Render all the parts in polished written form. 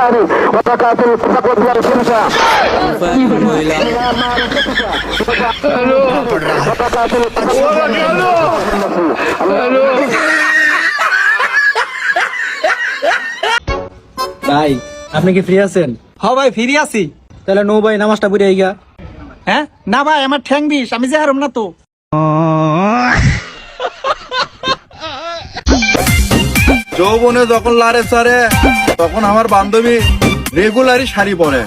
ভাই আপনি কি ফ্রি আছেন? হ্যাঁ ভাই ফিরে আসি। তাহলে নো ভাই নামাজটা পড়ে আইগা। হ্যাঁ না ভাই আমার ঠ্যাং বিষ, আমি যে হারম না তো। যৌবনে যখন লারে সারে তখন আমার বান্ধবী রেগুলারই শাড়ি পরে।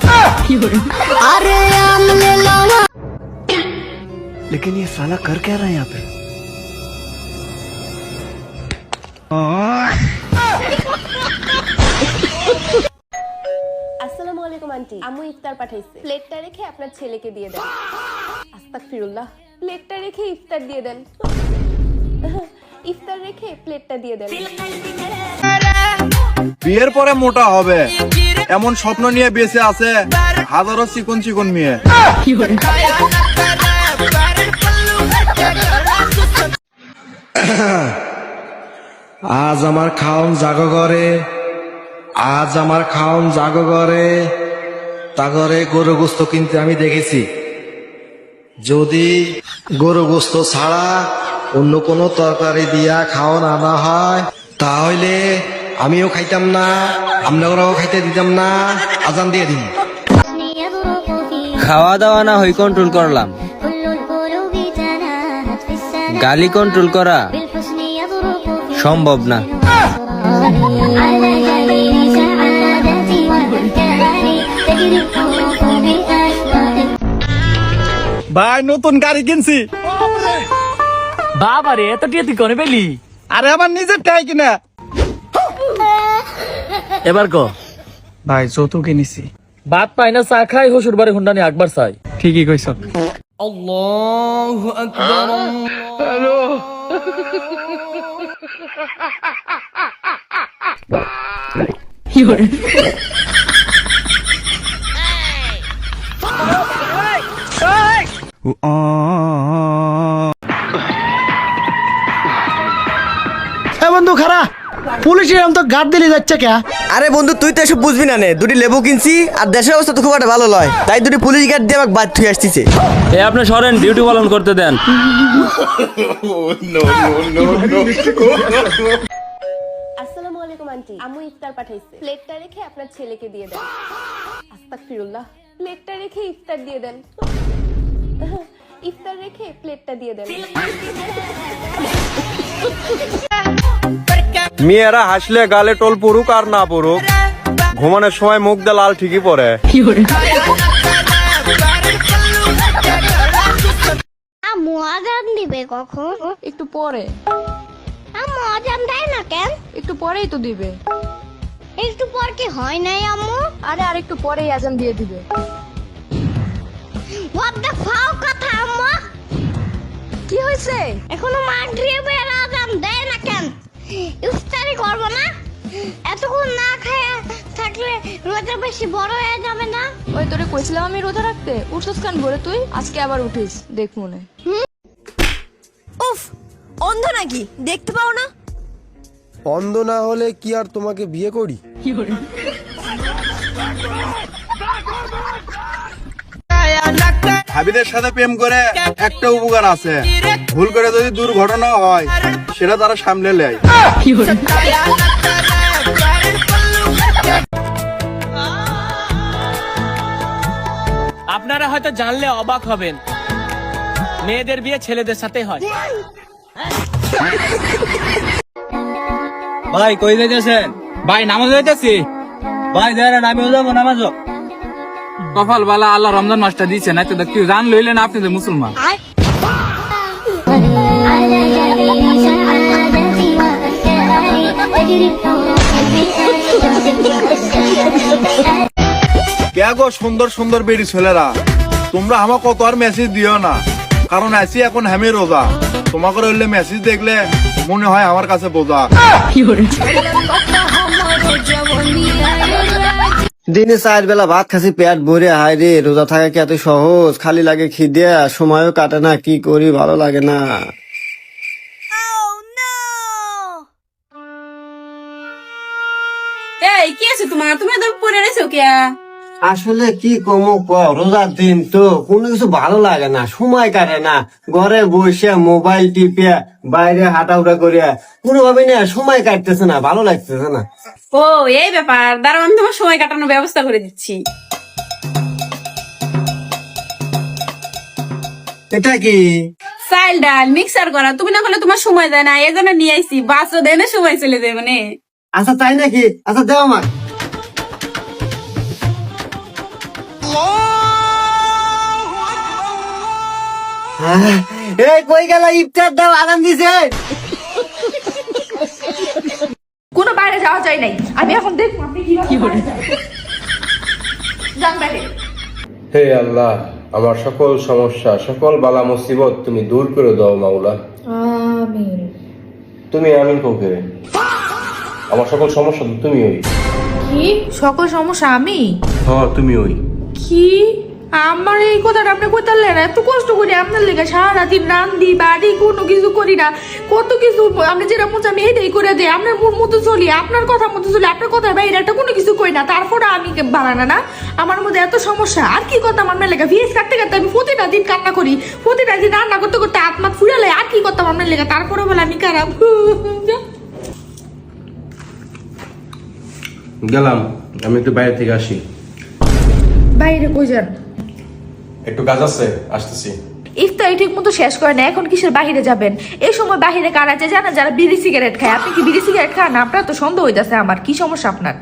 लेकिन ये साला कर क्या रहा है यहाँ पे? আসসালামু আলাইকুম আন্টি, আম্মু ইফতার পাঠাইছে, প্লেটটা রেখে আপনার ছেলেকে দিয়ে দেন। আস্তাগফিরুল্লাহ, প্লেটটা রেখে ইফতার দিয়ে দেন। ইফতার রেখে প্লেটটা দিয়ে দেন। বিয়ের পরে মোটা হবে এমন স্বপ্ন নিয়ে বেঁচে আছে হাজারো চিকন চিকন মেয়ে। আজ আমার খাওন জাগো করে, আজ আমার খাওন জাগো করে, তা করে গরু গোস্ত কিনতে আমি দেখেছি। যদি গরু গোস্ত ছাড়া অন্য কোনো তরকারি দিয়া খাওন আনা হয় তাহলে আমিও খাইতাম না, আপনারাও খাইতে দিতাম না, আজান দিয়ে দিন। খাওয়া দাওয়া না হই কন্ট্রোল করলাম, গালি কন্ট্রোল করা সম্ভব না। ভাই নতুন গাড়ি কিনছি। বাবা রে, এত টিয়া তুই করে পেলি? আরে আমার নিজের টাই কিনা। এবার ক ভাই যৌতুক কিনেছি। বাদ পাই না চা খাই, হসুর বাড়ি হুন্ডানি আকবার চাই। ঠিকই কইছ। আল্লাহু আকবার। হ্যালো বন্ধু খারা পুলিশ এরকম তো গার্ড দিলে যাচ্ছে কে? আরে বন্ধু তুই তো এসব বুঝবি না নে, দুটি লেবু কিনছি আর দেশের অবস্থা তো খুব একটা ভালো নয়, তাই দুটি পুলিশ গার্ড দিয়ে আমাকে বাদ থুয়ে আসতেছে। এ আপনি সরেন, ডিউটি পালন করতে দেন। আসসালামু আলাইকুম আন্টি, আম্মু ইফতার পাঠাইছে, প্লেটটা রেখে আপনার ছেলেকে দিয়ে দেন। আস্তাগফিরুল্লাহ, প্লেটটা রেখে ইফতার দিয়ে দেন। ইফতার রেখে প্লেটটা দিয়ে দেন। মেয়েরা হাসলে গালে টোল পড়ুক আর না পড়ুক, ঘুমানোর সময় মুখ দিয়ে লাল ঠিকই পড়ে। আম্মু আজান দিবে কখন? একটু পরে। আম্মু আজান দেয় না কেন? একটু পরেই তো দিবে। একটু পর কি হয় নাই আম্মু? আরে আর একটু পরেই আজান দিয়ে দিবে। What the fuck কথা আম্মু? কি হয়েছে? এখনো মাগরিবের আজান দেয় না কেন? ইফতারি করব না? এতক্ষণ না খেয়ে থাকলে রোজা বেশি বড় হয়ে যাবে না? ওই তোরে কইছিলাম আমি রোজা রাখতে, উঠছস কান ভরে তুই? আজকে আবার উঠিস, দেখ মনে। উফ, অন্ধ নাকি? দেখতে পাও না? অন্ধ না হলে কি আর তোমাকে বিয়ে করি? ভাবিদের সাথে প্রেম করে একটা উপকার আছে, ভুল করে যদি দুর্ঘটনা হয় সেটা তারা সামলে নেয়। আপনারা হয়তো জানলে অবাক হবেন, মেয়েদের বিয়ে ছেলেদের সাথে হয়। ভাই কই যাইতেছেন? ভাই নামাজ যাইতেছি। ভাই দেন আমিও যাবো নামাজও। কপাল বালা, আল্লাহ রমজান মাসটা দিচ্ছে, না তো কেউ জান লইলেন আপনি যে মুসলমান। কে গো সুন্দর সুন্দর বেড়ি ছেলেরা, তোমরা আমাকে কত আর মেসেজ দিও না, কারণ আছি এখন আমি রোজা। তোমাকে হইলে মেসেজ দেখলে মনে হয় আমার কাছে বোঝা। দিনে 4 বেলা ভাত খাসি পেট ভরে, হায় রে রোজা থাকা কি এত সহজ? খালি লাগে খিদে, সময়ও কাটে না, কি করি ভালো লাগে না। এই ভাই কি আছে তোমার? তুমি তো পড়ে রয়েছো কে? আসলে কি কমো রোজার দিন তো কোনো কিছু ভালো লাগে না, সময় কাটে না, ঘরে বসে মোবাইল টিপে বাইরে হাঁটাউটা করিয়া কোনোভাবে না সময় কাটতেছে না, ভালো লাগতেছে না। ও এই ব্যাপার, দাঁড়াও আমি তোমার সময় কাটানোর ব্যবস্থা করে দিচ্ছি। এটা কি? চাল ডাল মিক্সার করা, তুমি না করলে তোমার সময় দেয় না, এই জন্য নিয়ে আইসি। বাসও দেয় না, সময় চলে যায় মানে। আচ্ছা তাই নাকি? আচ্ছা দেও আমার। এই কই গেল? ইফতার দাও, আরাম দিছে। কোনো বাইরে যাওয়া যায় নাই, আমি এখন দেখবো আপনি কি করেন। যান বাইরে। হে আল্লাহ, আমার সকল সমস্যা, সকল বালা মুসিবত তুমি দূর করে দাও মাওলা। আমিন। তুমি আমিন কোকে? আমার সকল সমস্যা তো তুমি ওই। কি সকল সমস্যা আমি? হ্যাঁ তুমি ওই। কি আমার এই কথাটা আপনি কইতালেন? এত কষ্ট করি আপনার লেগে, সারাদিন রান্দি বাড়ি কোনো কিছু করি না, কত কিছু আপনি যেটা মন চায় আমি এইটাই করে দেয়, আপনার মন মতো চলি, আপনার কথা মতো চলি, আপনার কথা বাইরে একটা কোনো কিছু কই না, তারপরে আমি বানানা না আমার মধ্যে এত সমস্যা। আর কি করতাম আপনার লেগে? ভিজ কাটতে কাটতে আমি প্রতিটা দিন কান্না করি, প্রতিটা দিন রান্না করতে করতে আত্মা ফুরালে, আর কি করতাম আপনার লেগে? তারপরে বলে আমি খারাপ। গেলাম, আমি একটু বাইরে থেকে আসি। বাইরে কই যান? একটু কাজ আছে, আসতেছি। ইফতারি ঠিক মতো শেষ করে না, এখন কিসের বাহিরে যাবেন? এই সময় বাহিরে কারা আছে জানা? যারা বিড়ি সিগারেট খায়। আপনি কি বিড়ি সিগারেট খান? আপনার তো সন্দেহ হইতাছে আমার, কি সমস্যা আপনার?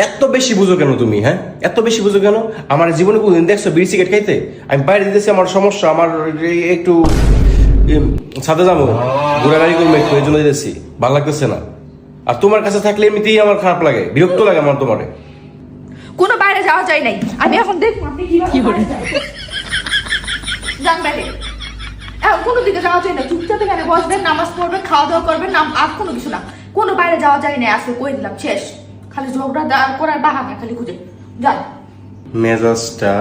এত বেশি বুঝো কেন তুমি? হ্যাঁ, এত বেশি বুঝো কেন? আমার জীবনে কোনদিন দেখছো বিড়ি সিগারেট খাইতে? আমি বাইরে দিতেছি, আমার সমস্যা, আমার একটু ছাদে যাবো, ঘোরাঘুরি করবো একটু, এই জন্য দিতেছি, ভালো লাগতেছে না। আর তোমার কাছে থাকলে এমনিতেই আমার খারাপ লাগে, বিরক্ত লাগে আমার তোমারে। কোনো বাইরে যাওয়া যায় নাই, আমি এখন দেখবো আপনি কি করেন। যান বাইরে। এখন কোনো দিকে যাওয়া যায় না, চুপচাপ এখানে বসবেন, নামাজ পড়বেন, খাওয়া দাওয়া করবেন, আর কোনো কিছু না। কোনো বাইরে যাওয়া যায় না, আজকে কই দিলাম, শেষ। খালি ঝগড়া করার বাহানা খালি খুঁজে যান। মেজাজটা